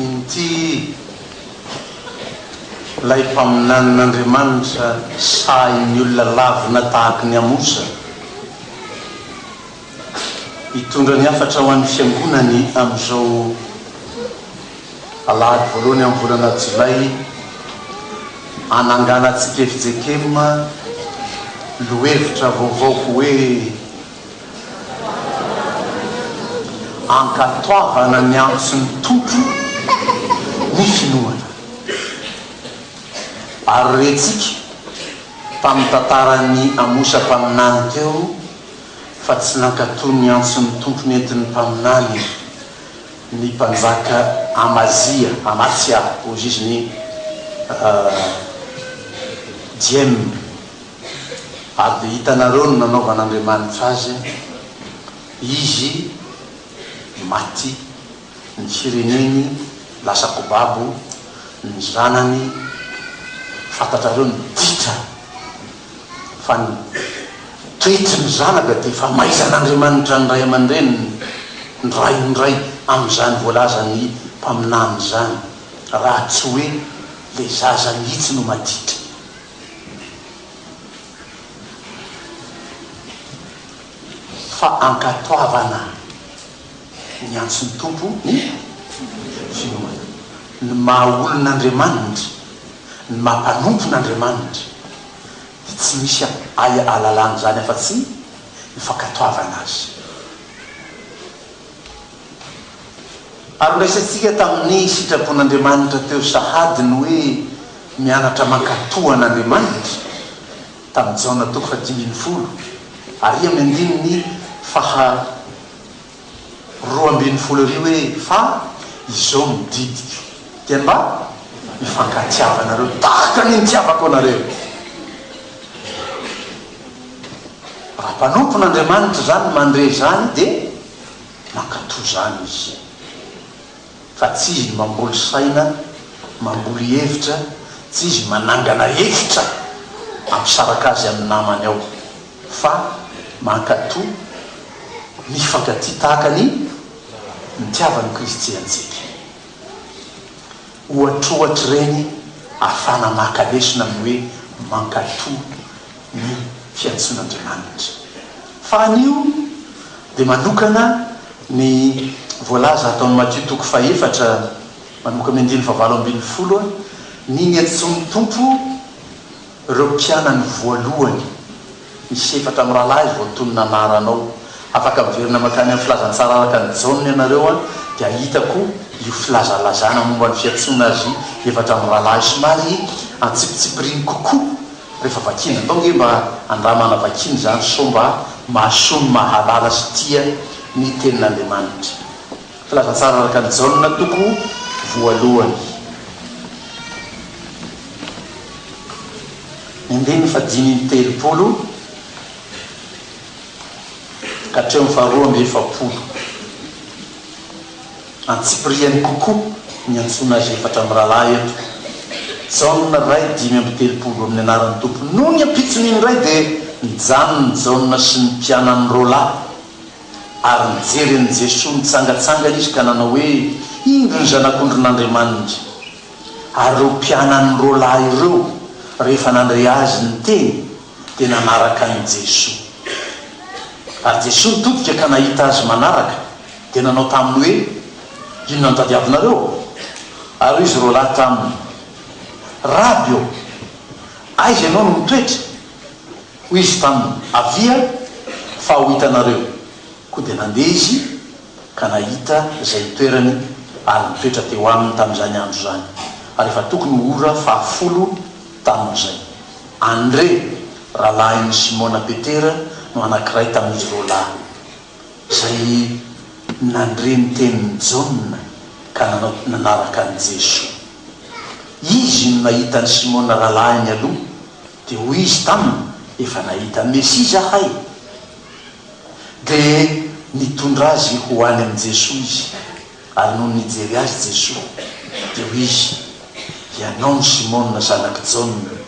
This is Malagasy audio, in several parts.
inty lay mpaminan'Andriamanitra sahin'ny olona lavina tahaka ny amosa hitondra ny afatra ho an'ny fiangonany amin'izao alahady voalohany amin'ny volana Jolay ananganatsika efijekema lohevitra vaovaoko hoe ankatoavana ny antso ny tompo ny finoana ary retsika tamin'ny tantaran'ny amosa-paminany teo fa tsy nankatoa ny antso ny tompo nentin'ny mpaminany ny mpanjaka Amazia hozy izy ny Diem ary dia hitanareo ny nanaovan'Andriamanitra azy izy maty ny fireneny lasa kobabo ny zanany fantatrareo ny ditra fa ny toetry ny zanaka dia fa maizan'Andriamanitra ny ray aman-dreny ny ray amin'izany voalaza ny mpaminany zany raha tsy hoe le zaza mihitsy no maditra fa ankatoavana ny antso ny tompo ny finoana ny mahaolon'Andriamanitra ny mampanompon'Andriamanitra dia tsy misy aya alalany zany afa tsy ny fankatoavana azy ary raisantsika tamin'ny sitrapon'Andriamanitra teo sahady ny hoe mianatra mankatohan'Andriamanitra tamin'ny jaona toko 5 ary amin'ny 220 rio hoe fa izao mididika dia mba mifankatiavanareo tahaka ny nitiavako anareo raha mpanompon'Andriamanitra zany mandre zany dia mankatoa zany izy fa tsy izy mamboly saina mamboly hevitra tsy izy manangana hevitra ampisaraka azy amin'ny namany ao fa mankatoa ny fankatia tahaka ny nitiavan'ny Kristy antsika ohatrohatry reny ahafana makalesona amin'ny hoe mankatoa ny fiantson'Andriamanitra fa anio dia manokana ny voalaza ataon'ny Matthieu toko 4 manoka amin'ny 9:20 ny antsoin'ny tompo ireo mpianany voalohany misy 4 amin'ny rahalahy voatony nanaranao afaka miverina makany amin'ny filazantsara araka ny jaune ianareo dia hitako io filazalazana momba ny fiantsona azy 4 amin'ny rahalahy somary antsipitsipiriny kokoa rehefa vakina ndao mba andramana vakiny zany so mba mahasomy mahalala sy tia ny tenin'Andriamanitra filazantsara araka ny jaune toko voalohany ny 5:30 katreo ny 2:70 antsipiriany kokoa ny antsona azy 4 amin'ny rahalahy eto jaune 2:30 amin'ny anaran'ny tompo no ny ampitson'iny ray dia nijanony jaune sy ny mpianany rola ary nijery ny Jesosy mitsangatsangana izy ka nanao hoe indro ny zanak'ondron'Andriamanitra ary ireo mpianany rola ireo rehefa nandre azy ny teny dia nanaraka ny Jesosy ary Jesosy nitodika ka nahita azy manaraka dia nanao taminy hoe inona ny tadiavinareo ary izy rola taminy raby eo aiza ianao no mitoetra hoy izy taminy avia fa ho hitanareo koa dia nandeha izy ka nahita izay toerany ary mitoetra teo aminy tamin'izany andro zany ary efa tokony ora 10 tamin'izay Andre rahalahin'ny Simona Petera no anankiray tamin'izy rola izay nandre ny tenin'ny jaune ka nanaraka ny Jesosy izy no nahita ny Simona rahalahiny aloha dia hoy izy taminy efa nahita Mesia zahay dia nitondra azy ho any amin'ny Jesosy izy ary no nijery azy Jesosy dia hoy izy ianao ny Simona zanaky jaune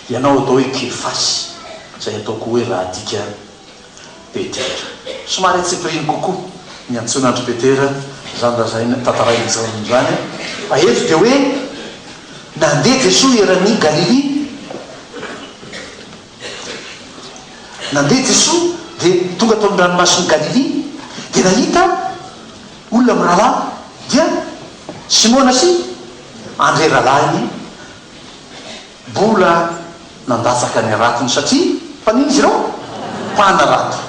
ianao atao hoe Kefasy izay ataoko hoe raha adika Petera somary atsipiriny kokoa ny antson'andro Petera zany raha zay tantarain'izao zany fa eto dia hoe nandeha Jesosy eran'ny Galilia, nandeha Jesosy dia tonga tao amin'ny ranomasiny Galilia dia nahita olona mirahalahy dia Simona sy André rahalahy mbola nandatsaka ny ratony satria fa nino izy ireo mpana rato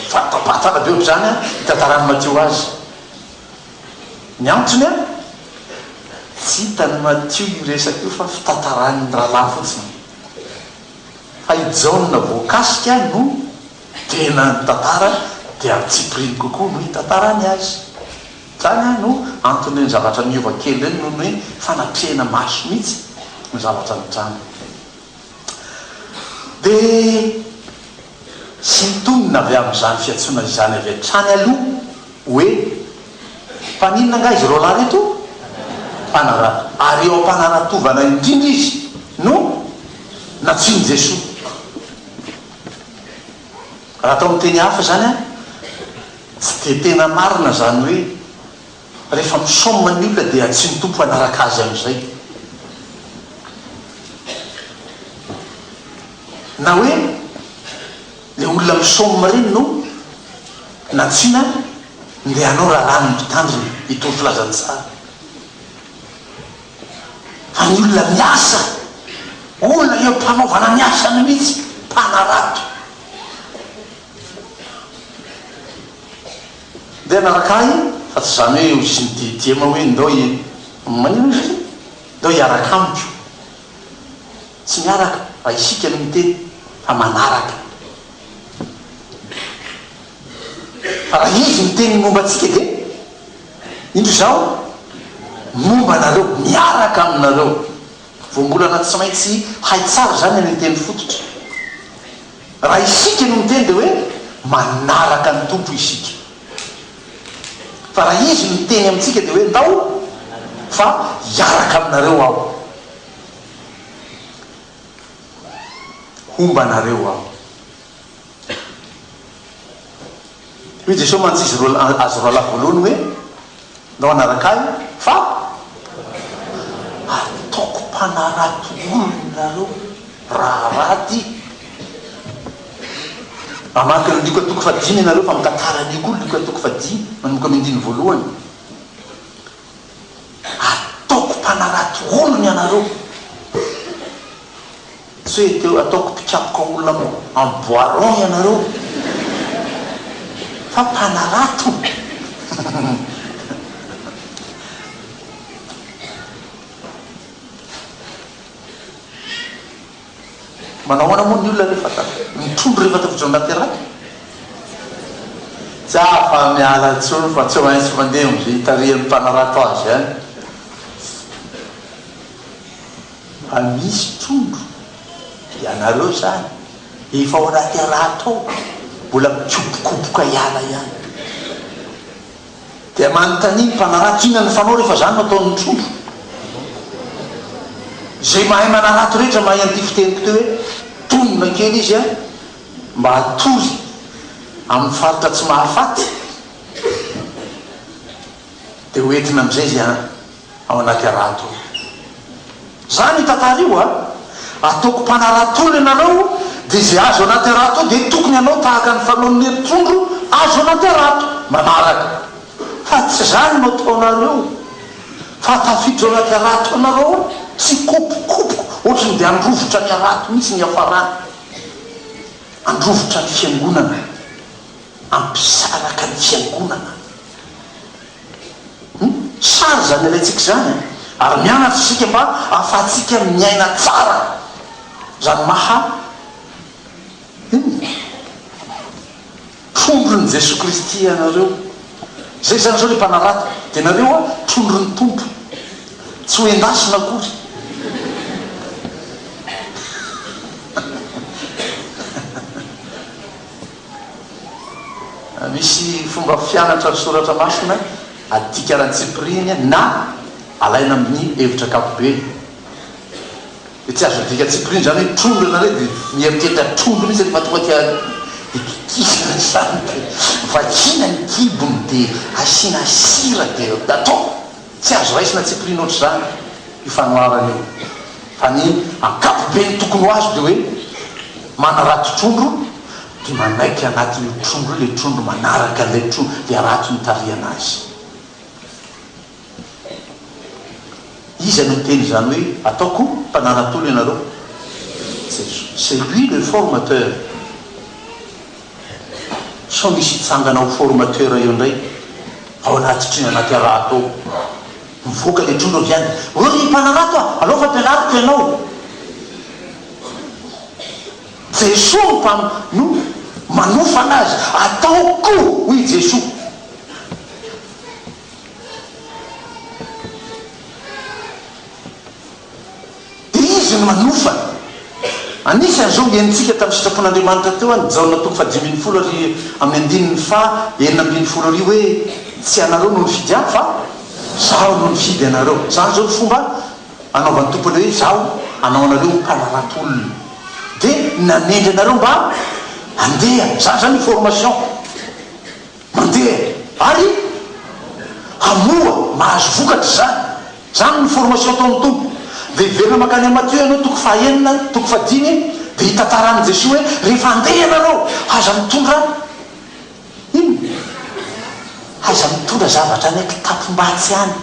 fatapatana be ohatr' zany hitantarany Matio azy ny antotsony tsy hitany Matio iresaka io fa fitantarany rahalahy fotsiny fa i Jaona voakasika no tena nytantara dia Tsipriny kokoa no hitantarany azy zany no antony ny zavatra miova kely reny noho ny hoe fanatrehana maso mihitsy ny zavatra nitrany dia sy nitonina avy amin'izany fiantsoana izany avy hatrany aloha hoe mpaninona nga izy reo lahy reto mpanarato ary eo ampanaratovana indrindra izy no natsiny Jesosy raha atao miteny hafa zany tsy de tena marina zany hoe rehefa misomma ny olona dia tsy ny tompo anaraka azy amin'izay na hoe le olona misomma reny no natsina nde anao raharaha ny mpitandriny itony filazany tsara fa ny olona miasa olona eo mpanaovana miasany mihitsy mpanarato dia narakahy fa tsy zany hoe sy nydidema hoe ndao manino izy ndao hiaraka amiko tsy miaraka fa isika no miteny fa manaraka fa raha izy miteny momba antsika dia indro zao momba anareo miaraka aminareo voambolana tsy maintsy hay tsara zany ny teny fototra raha isika no miteny dia hoe manaraka ny tompo isika fa raha izy no miteny amintsika dia hoe ndao fa hiaraka aminareo aho homba anareo aho hoe Jesosy mantsy azy roalahy voalohany hoe ndao anaraka ahy fa ataoko mpanarato olonareo raha raty amaky ny liko atoko fadimy ianareo fa mitantara an'iko olo liko atoko fadimy manomboka mindiny voalohany ataoko mpanarato olony ianareo tsy hoe teo ataoko mpikapoka olona amboaron ianareo fa mpanarato manao ana moa ny olona rehefa mitrondro rehefa tafidro anaty rato tsy afa miala tsony fa tsy maintsy mandeha mizay hitarian'ny mpanarato azy any fa misy trondro ianareo zany efa ao anaty rato ao mbola mikobokoboka iala ihany dia manontany mpanarato inona ny fanao rehefa zany nataon'ny trondro zay mahay manarato rehetra mahay an'ity fiteniko teo hoe tonona kely izy mba hatory amin'ny faritra tsy mahafaty dia hoentina amin'izay izy ao anaty rato zany tantara io ataoko mpanarato ianareo dia zay azo anaty rato ao dia tokony anao tahaka ny fanaon'ny eritrondro azo anaty rato manaraka fa tsy zany no ataonareo fa tafidro anaty rato anareo tsy kopokopoko ohatrany dia androvotra ny arato mihitsy ny afarany androvotra ny fiangonana ampisaraka ny fiangonana sary zany alaitsika zany ary mianatra sika mba ahafahatsika miaina tsara zany maha trondrony Jesosy Kristy ianareo zay zany zao le mpanarato dia nareo trondrony tompo tsy ho endasina akory misy fomba fianatra ny soratra masina adika raha Tsipriny na alaina amin'ny hevitra kapobe dia tsy azo adika Tsipriny zany hoe trondro nareo dia mieritreritra trondro mihitsy rehefa tonga tia ikikisana zany vakina ny kibony dia asiana sira dia atao tsy azo raisina tsy prina oatra zany ifanoarana io fa ny ankapobeny tokony ho azo dia hoe manarato trondro dia manaiky anatin'io trondro le trondro manaraka an'ilay trondro le arato mitariana azy. Izy no miteny zany hoe ataoko mpananatolo ianareo. C'est lui le formateur. So misy itsangana ho formateur io ndray ao anaty trino anaty araha atao mivoaka le trondro avy any ory mpananato a alao fa ampianariko ianao. Jesosy no manofa anazy ataoko hoy Jesosy. Dia izy no manofa. Anisan'izao enitsika tamin'ny sitrapon'Andriamanitra teo any Jaona toko 5:10 ary amin'ny 9:40 ary hoe tsy anareo no nifidy ahy fa zaho no nifidy anareo. Zany zao ny fomba anaovan'ny tompony hoe zaho anao anareo mpananatolona dia nanendry anareo mba andeha. Zany zany formation mandeha ary amoa mahazo vokatra zany. Zany ny formation ataon'ny tompo. Dia iverina makany Matthieu ianao toko 9 toko 10 dia hitantaran'i Jesosy hoe rehefa andeha ianareo aza mitondra ino? Aza mitondra zavatra ny kitapom-batsy any.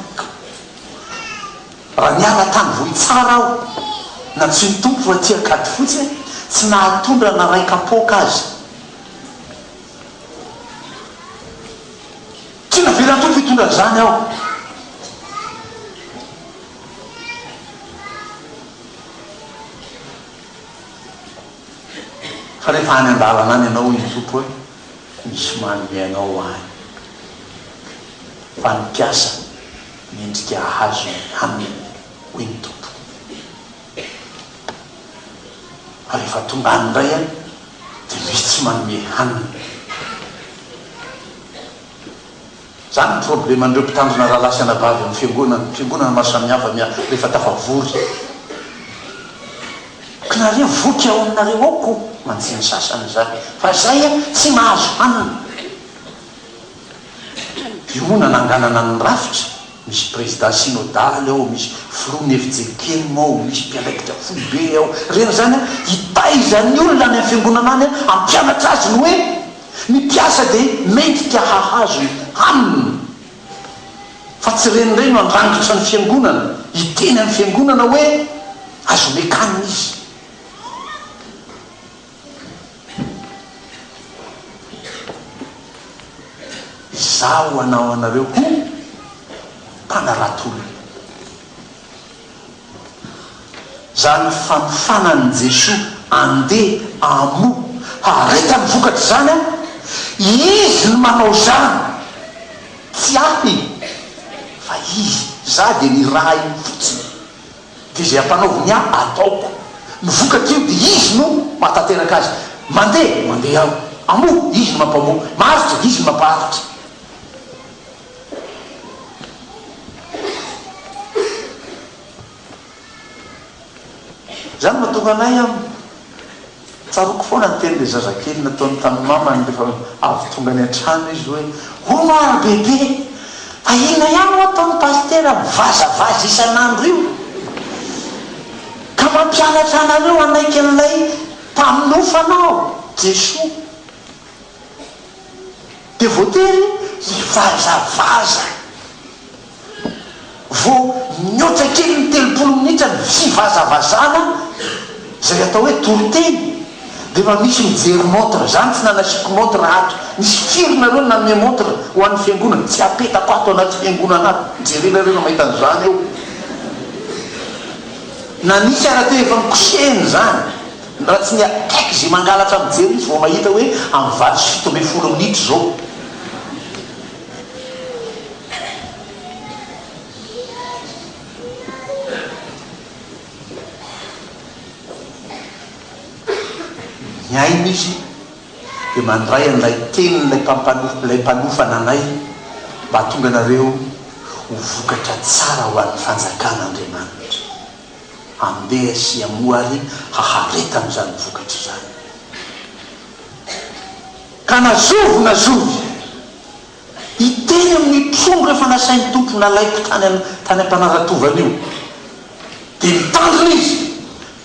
Raha niala tany vohy tsara aho na tsy ny tompo fa tia kady fotsiny tsy nahatondra na ray kapoka azy. Tsy naverina tompo hitondra zany aho. Fa rehefa any an-dalana any ianao izy tompo hoe misy manome anao any fa ny mpiasa miendrika hazo haniny hoy ny tompo. Fa rehefa tonga any indray any dia misy tsy manome haniny. Zany ny problème andreo mpitandrina rahalasy anabavy amin'ny fiangonana maro samihafa rehefa tafavory. Nareo voky ao aminareo aoko mantsiny sasany zany fa zay a tsy mahazo hanina. Io moa nananganana ny rafitra misy président synodaly ao, misy filoha efijekely ao, misy mpialaikitra folobe ao. Reny zany a hitaizany olona any amin'ny fiangonana any ampianatra azy ny hoe ny mpiasa dia mendrika hahazo hanina. Fa tsy renireny no andrangitra ny fiangonana hiteny amin'ny fiangonana hoe azo mekanina izy. Zaho anao anareo ho mpanarato-olona. Zany fanofanan'i Jesosy andeha amo hareta ny vokatra zany a izy no manao zany tsy ahy fa izy za dia ny raha iny fotsiny dia zay ampanaoviny ahy ataoko. Ny vokatra io dia izy no mahatateraka azy. Mandeha aho amo izy no mampamoa, maharitra izy no mampaharitra. Zany mahatonga anay tsaroko foana ny teny le zazakely nataony tamin'ny mamany rehefa avy tonga ny an-trano izy hoe ho maro bebe fa ina ihany ho ataon'ny pastera mivazavaza isan'andro io ka mampianatra anareo anaiky an'ilay mpaminofanao Jesosy. Dia voatery hivazavaza vo mihoatra kely ny 30 minitra ny fivazavazana zay atao hoe toroteny. Dia fa misy mijery montre zany tsy nanasiko montre ato misy firona reo nanome montre ho an'ny fiangonana tsy apetako ato anaty fiangonana ato mijerena reo na mahita an'izany eo na nisy ara teo efa mikosehiny zany raha tsy ny akaiky zay mangalatra mijery izy vao mahita hoe amin'ny 27 minitra zao. Ny aina izy dia mandray an'ilay tenin'ilay mpanofana anay mba hatonga anareo ho vokatra tsara ho an'ny fanjakan'Andriamanitra. Andeha sy amoa ary hahareta amin'izany vokatra izany. ka nazovona zovy iteny amin'ny trombo rehefa nasain'ny tompo nalaiko tany am-panaratovana io dia mitandrina izy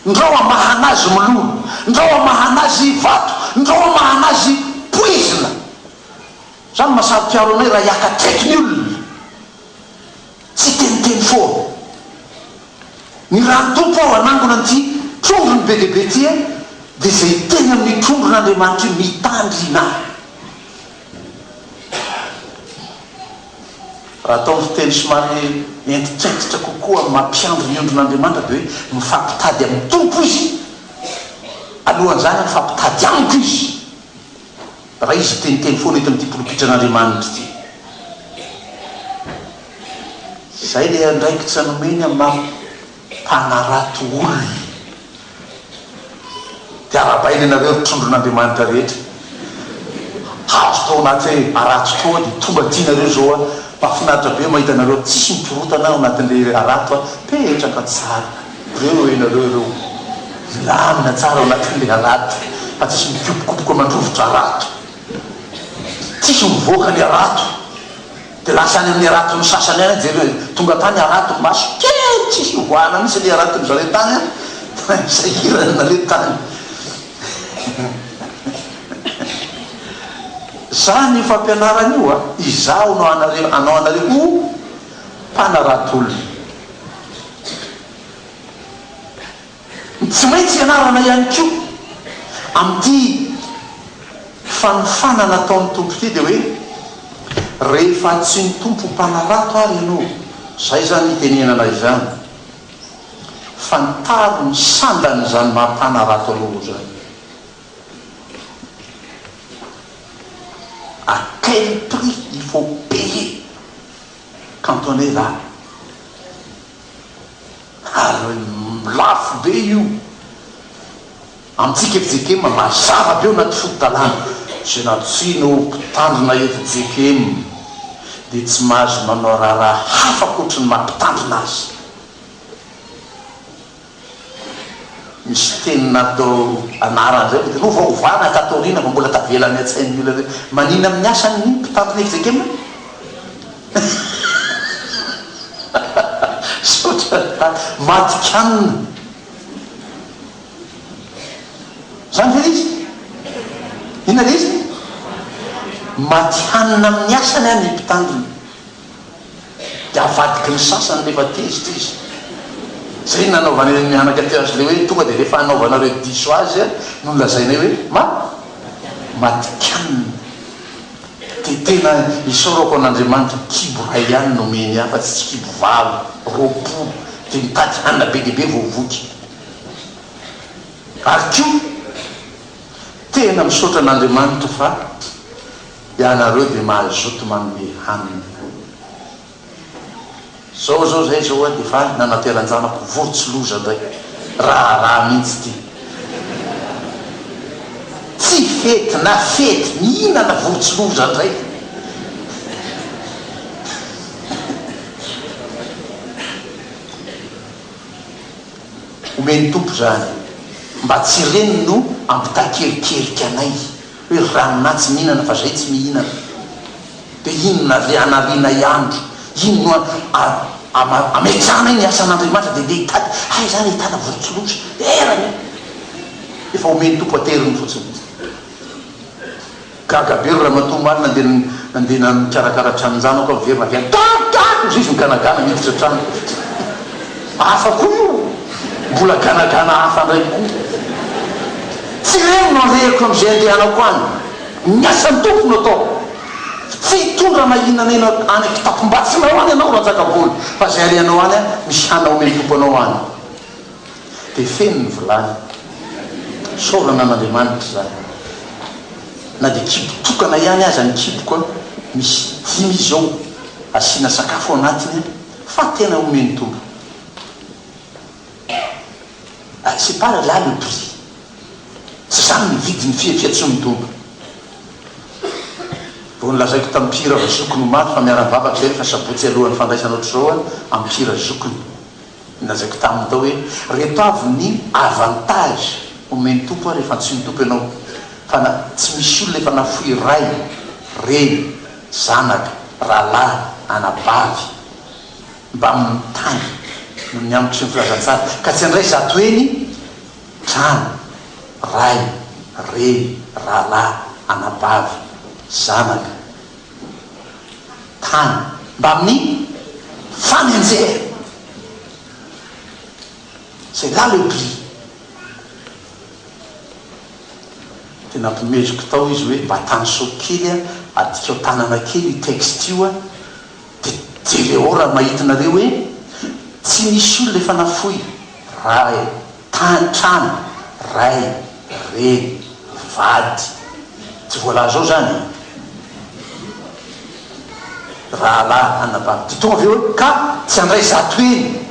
ndrao amahana azy mololo ndrao amahana azy vato ndrao amahana azy poizina zany masampiaro anay raha hiakatraiky ny olona tsy teniteny foana ny rano tompo ao anangona nty trondrony be deaibe tya dia zay teny amin'ny trondron'andriamanitra io mitandrina raha atao fiteny somary entitraititra kokoa mampiandro ny ondron'andriamanitra dia hoe mifampitady amin'ny tompo izy alohan'izany mifampitady amiko izy raha izy teniteny foana eto amin'ity polopitran'andriamanitra ty zay le andraikitsy anomeny mampanarato olona dia arabainy anareo trondron'andriamanitra rehetra hazo tao anaty hoe arato toa dia tonga tianareo zao a mahafinaritra be mahita anareo tsisy miporotana ao anatin'le arato a petraka tsara reo enareo ireo milamina tsara ao anatin'le arato fa tsisy mikopokopoko mandrovotra arato tsisy mivoaka ny arato dia lasa any amin'ny arato ny sasany any jereo tonga tany arato maso kely tsisy hoana misy le arato ny zare tany a sahirany na le tany zany fampianarana io a izao anao anareo mpanarato olona tsy maintsy ianarana ihany ko amin'ity fanofanana ataon'ny tompo ity dia hoe rehefa tsy ny tompo mpanarato ary ianao zay zany itenenana izany fantaro ny sandany zany mampanarato anao zany à quel prix il faut payer quand on est là ary lafo be io amintsika ejekema mazava be eo anaty fototalana zay natsino mpitandrina eto jekema dia tsy mahazo manao raha hafa koatra ny mampitandrina azy misy teny natao anaran'zay dia no vaovana katorina fa mbola tavelany atsainy olona hoe manina amin'ny asany mpitandrina eto jekema sotra matikanina zany fa izy inona le izy matihanina amin'ny asany any mpitandrina dia avadiky ny sasany lefa tezitra izy zay nanaovana mianaka ty azy le hoe tonga dia rehefa anaovanareo diso azy a no lazainay hoe matikanina dia tena isaorako an'andriamanitra kibo ray ihany nomeny ahy fa tsy kibo valo roapolo dia mitady hanina be deaibe vovoky ary ko tena misaotra an'andriamanitra fa ianareo dia mahazoto manome hanina zao zay zao a dia fa nanateran-janako vorotsyloza ndray raha mihitsy ty tsy fety na fety mihinana vorotsyloza ndray omeny tompo zany mba tsy reny no ampitakerikerika anay hoe ranona tsy mihinana fa zay tsy mihinana dia inona le anariana iandro ino no ametrana iny asan'andriamanitra dia le hitady hay zany hitana vorotsyloza erany efa omeny tompo ateriny fotsiny gagabe raha mato maly nandeha mikarakara tranonjanako averina avy any takako izy miganagana miditra trano hafa koa io mbola ganagana hafa ndray koa tsy reny no alehako am'izay andehanako any miasan'ny tompo no atao tsy hitondra mahinana ena any kitapombatsinao any anao ratsakaboly fa zay alehanao any a misy hana omeny tompo anao any dia feno ny volany saorana an'andriamanitra zany na dia kibo tokana ihany aza ny kiboka misy 10 zao asiana sakafo anatiny fa tena omeny tompo c'est pas là le prix tsy zany mividy ny fiafiatsony tompo vo nilazaiko tampira zokony maty fa miaravavaka zay rehefa sabotsy alohan'ny fandraisana oatra zao a ampira zokony nilazaiko taminy tao hoe reto avy ny avantage omeny tompo a rehefa tsy ny tompo ianao fa tsy misy olona efa nafoy ray reny zanaka rahalahy anabavy mba amin'ny tany no ny amiko sy ny filazantsara ka tsy andray zato eny trano ray reny rahalahy anabavy zanaka tany mba amin'ny fanenjera c'est là le prix. Tena ampimeziko tao izy hoe mba tany sokely adika ao tanana kely io texte io de le ora mahitinareo hoe tsy misy olona efa nafoy ray trano ray reny vady tsy voalaza zao zany rahalahy anabavy de tonga aveo hoe ka tsy andray zato eny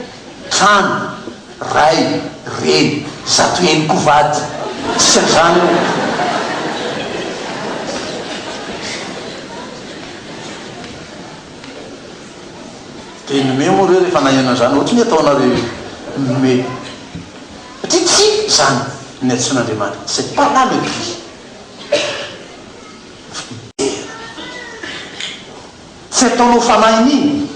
trano ray reny zato eny ko vady tsy an'izany io de nome moa reo rehefa nahiana zany ohatrany ataonareo nome satria tsy zany ny antsoin'Andriamanitra c'est pas là le prix tsy ataonao fanahin'iny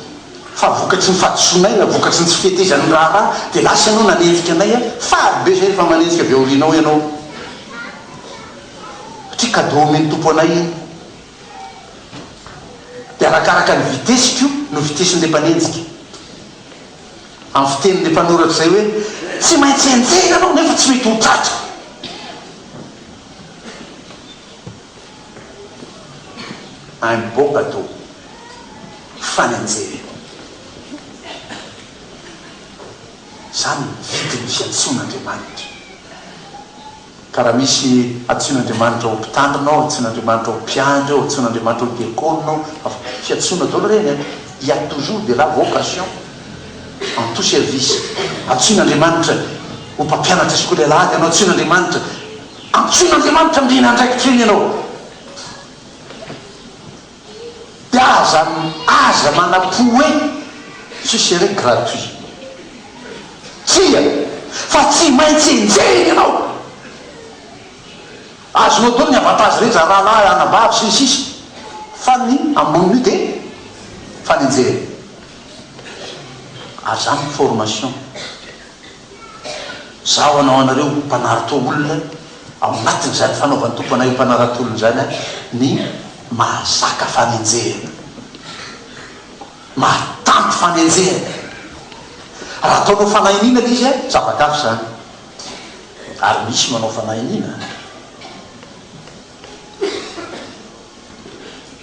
fa vokatsy ny fahadisoanay na vokatsy ny tsy fetezan'ny raha de lasa ianao nanenjika anay farobe zay rehefa manenjika avy aorinao ianao satria cadeau omeny tompo anay iny de arakaraka ny vitesiko no vitesin'le mpanenjika amin'ny fitenin'le mpanoratra zay hoe tsy maintsy enjera anao nefa tsy mety ho tratra un beau cadeau fanenjera zany vidiny sy antsoin'Andriamanitra ka raha misy antsoin'Andriamanitra ho mpitandrinao antsoin'Andriamanitra ho mpiandry ao antsoin'Andriamanitra ho diaconenao fiantsoana daholo reny il y a toujours de la vocation en tout service antsoin'Andriamanitra ho mpampianatra skolelady ianao antsoin'Andriamanitra antsoin'Andriamanitra mirina andraikitra eny ianao de aza manapo hoe ce serait gratuit tsia fa tsy maintsy enjeny ianao azonao dolo ny avantage rehetra rahalahy anabavy sisisy fa ny amboniny io de fanenjeny azany formation zaho anao anareo mpanaritra olona ao anatin'izany fanaovan'ny tompo anay mpanaratra olona zany ny mahazaka fanenjena mahatampy fanenjena raha ataonao fanahinina le izy zavakafo zany ary misy manao fanahinina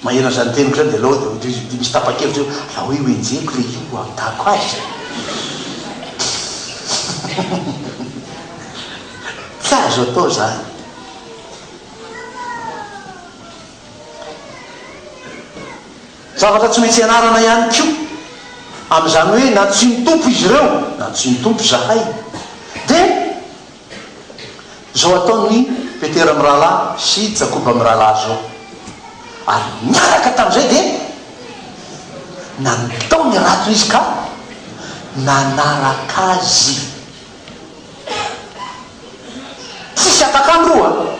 mahena zany teniko zany de lao de misy tapa-kevitra io raha hoe hoenjeko le io atako azy tsy azo atao zany zavatra tsy maintsy ianarana ihany ko am'izany hoe na tsy ny tompo izy ireo na tsy ny tompo zahay de zao ataony Petera amy rahalahy sy Jakoba amy rahalahy zao ary miaraka tam'izay de nanatao ny rato izy ka nanaraka azy tsisy atakandroa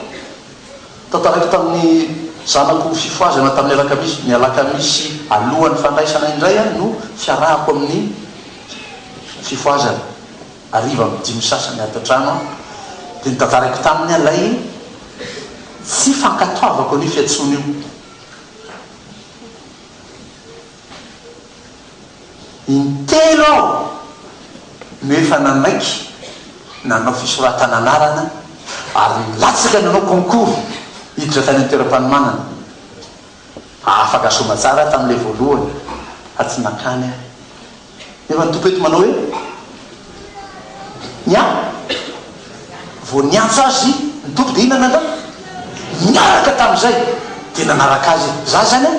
tantarako tamin'ny zanako fifoazana tamin'ny alakamisy alohan'ny fandraisana indray no fiarahako amin'ny fifoazana ariva amin'ny dimy sasany atatrano de nitantarako taminy alay tsy fankatoavako an'io fiantsony io intelo aho no efa nanaiky nanao fisoratana anarana ary milatsaka nanao concours hiditra tany antoeram-panomanana afaka soma tsara tamin'le voalohany atsy nakany nefa ny tompo eto manao hoe nya vo niantso azy ny tompo de inana da miaraka tam'izay de nanaraka azy za zany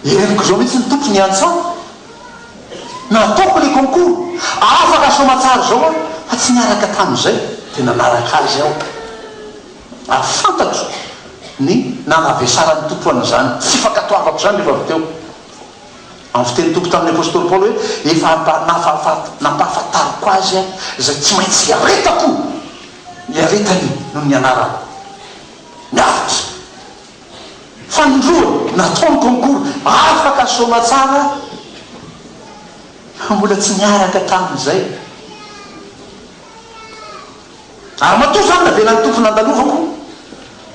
ereniko zao mihitsy ny tompo niantso nataoko le concours afaka soma tsara zao fa tsy niaraka tam'izay de nanaraka azy aho ary fantatro ny nanavesarany tompo an'izany tsy fankatoavako zany rehefa avy teo amin'ny fiteny tompo tamin'ny apôstôly Paoly hoe efa nampahafantariko azy zay tsy maintsy iaretako iaretany noho ny anarako miafitsy fanindroa nataony concours afaka soma tsara mbola tsy miaraka tamin'izay ary matoa zany na velany tompo nandalovako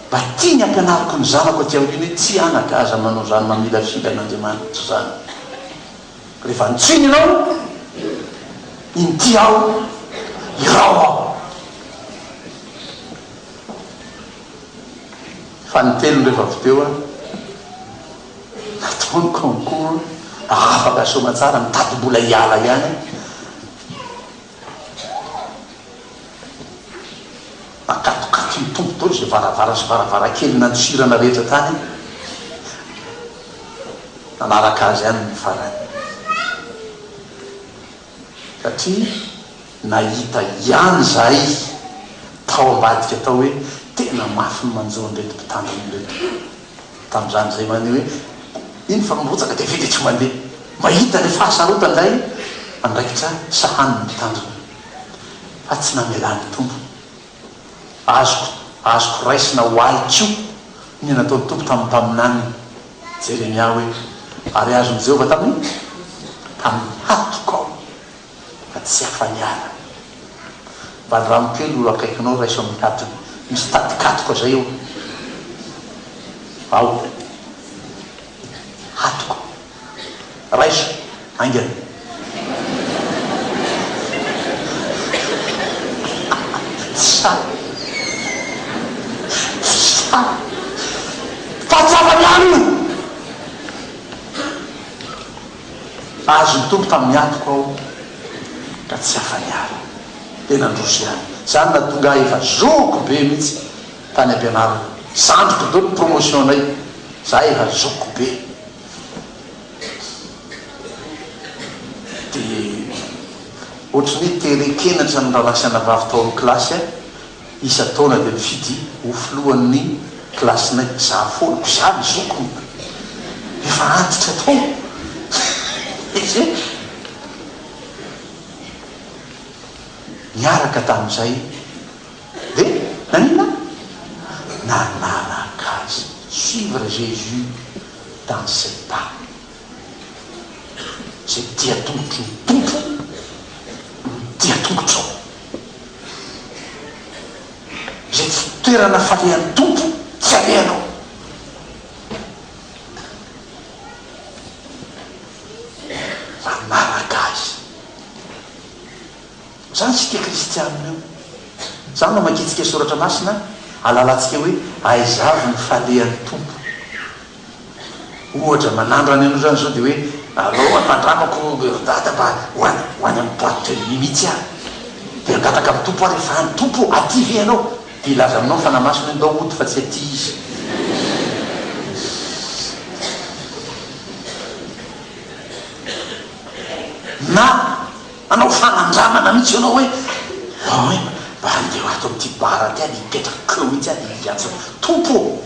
mba tia ny ampianariko ny zanako aty aoriana hoe tsy anaka aza manao zany mamila filan'Andriamanitra zany rehefa nitsiny ianao inty ao irao ao fa nitelony rehefa avy teo a nataony concours afaka soma tsara mitady-bola iala ihany makatokato ny tompo tao zay varavara sy varavara-kely nandosirana rehetra tany nanaraka azy ihany ny farany satria nahita ihany zay tao ambadika tao hoe tena mafy ny manjoa nreto mpitandriny reto tam'izany zay mane hoe iny fa mirotsaka de vita tsy mandeha mahita le fahasarotany zay andraikitra sahany ny mpitandriny fa tsy namelany tompo azoko raisina ho aiko ny nataony tompo tamin'ny Jeremia hoe ary azony Jehova tamin'ny hatoko ao fa tsy afaniara valy ramokely olo akaikinao raiso amin'ny hatony misy tadikatoka zay eo ao hatoko raiso angany fatsafaniara azo ny tompo tamin'ny hatoko ao ka tsy afaniara tena androsy ihany zany na tonga efa zoko be mihitsy tany ampianarana sandroko dao ny promotion nay za efa zoko be de ohatrany hoe telekenatra ny raha lasiana vavy tao amin'ny klasy isa taona de mifidy ho filohan'ny klasinay za foloko za ny zoko efa antitra tao izy miaraka tamin'izay de nanina nanaraka azy suivre Jésus dans ses pas zay dia tongotry ny tompo dia tongotrao zay toerana falehan'ny tompo tsy alehanao manaraka azy zany sika kristianina io zany no makitsika soratra masina alalatsika hoe aizavy ny falehan'ny tompo ohatra manandrany anao zany zao de hoe alao ampandramako data mba hoany amin'ny boite de nuit mihitsy a de angataka amin'ny tompo a rehefa ny tompo ativy anao de ilaza aminao fanamasina hoe ndao ody fa tsy aty izy na anao fanandramana mihitsy anao hoe mba handeha ato amin'ity bara ty any hipetraka mihitsy any iantso tompo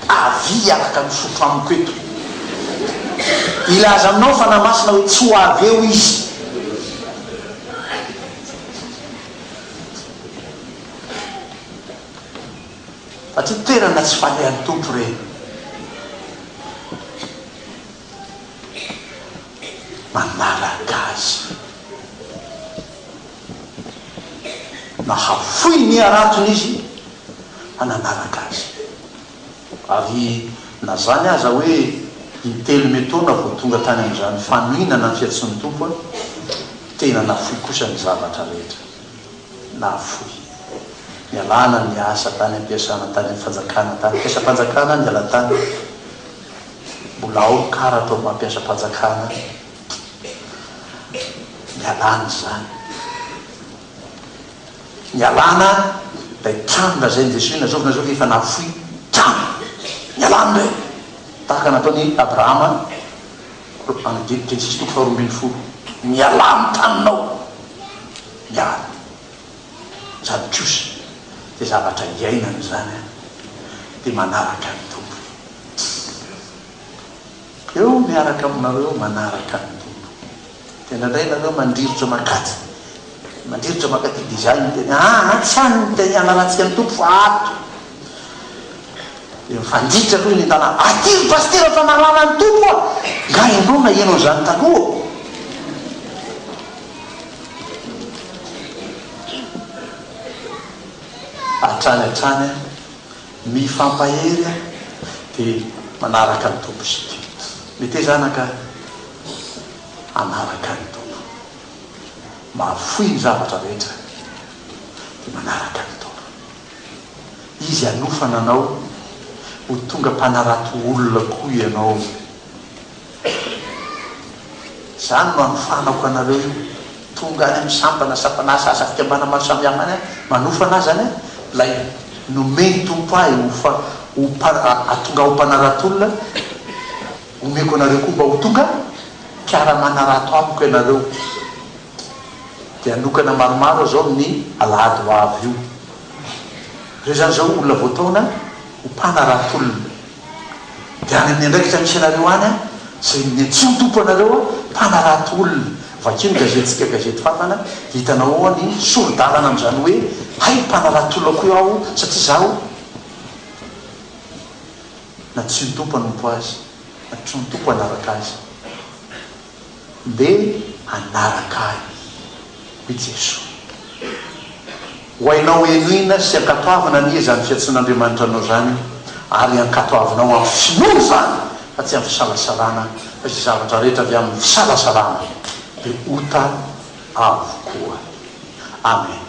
avy afaka misotro amiko eto ilaza aminao fanamasina hoe tsy ho avy eo izy satria toerana tsy falehan'ny tompo reny manaraka azy na hafoy ny aratony izy ananaraka azy ary na zany aza hoe intelo metona vo tonga tany am'izany fanohinana ny fiatson'ny tompo tena nafoy kosa ny zavatra rehetra nafoy mialana ny asa tany ampiasana tany amin'ny fanjakana tany ampiasa-panjakana ny ala tany mbola ao kara atao mampiasa-panjakana mialana zany mialana lay trano lazay ny Jesosy nazovina zao efa nafoy trano mialana re tahaka nataony Abrahama any Genesis toko faharoambin'ny folo mialana taninao miala zany kosa de zavatra iainany zany de manaraka ny tompo eo miaraka aminareo manaraka ny tompo tena ndray nareo mandrirotra makaty mandrirotra makaty design tena tsy any de anaratsika ny tompo fa ato dia mifanditra aloha ny tanàna aty ny pastera fanarana ny tompo a nga ianao na ianao zany taloha atrany mifampahery dia manaraka ny tompo sy ty mety zanaka anaraka ny tompo mahafoy ny zavatra rehetra dia manaraka ny tompo izy anofana anao ho tonga mpanarato olona koa ianao zany no anofanako anareo io tonga any misampana sapanasa asa fikambana maro samihafa any manofana azy any lay nomeny tompo ahy atonga ho mpanarato-olona omeko anareo koa mba ho tonga mpiara-manarato amiko ianareo dia anokana maromaro zao ny alady ho avy io reo zany zao olona voataona ho mpanarato-olona dia any amin'ny andraikitra misy anareo any a zay ny-tsy ho tompo anareo a mpanarato-olona vakeo ny gazetitsika gazety fantana hitanao ao ny soro-dalana am'izany hoe hay mpanarato-olona koa aho satria zaho na tsy ny tompo anompo azy na tsy ny tompo anaraka azy dia anaraka ahy i Jesosy ho hainao enoina sy ankatoavana nie zany fiantsoan'Andriamanitra anao zany ary ankatoavinao amin'ny finoana zany fa tsy amin'ny fisalasalana fa sy zavatra rehetra avy amin'ny fisalasalana dia ota avokoa amen.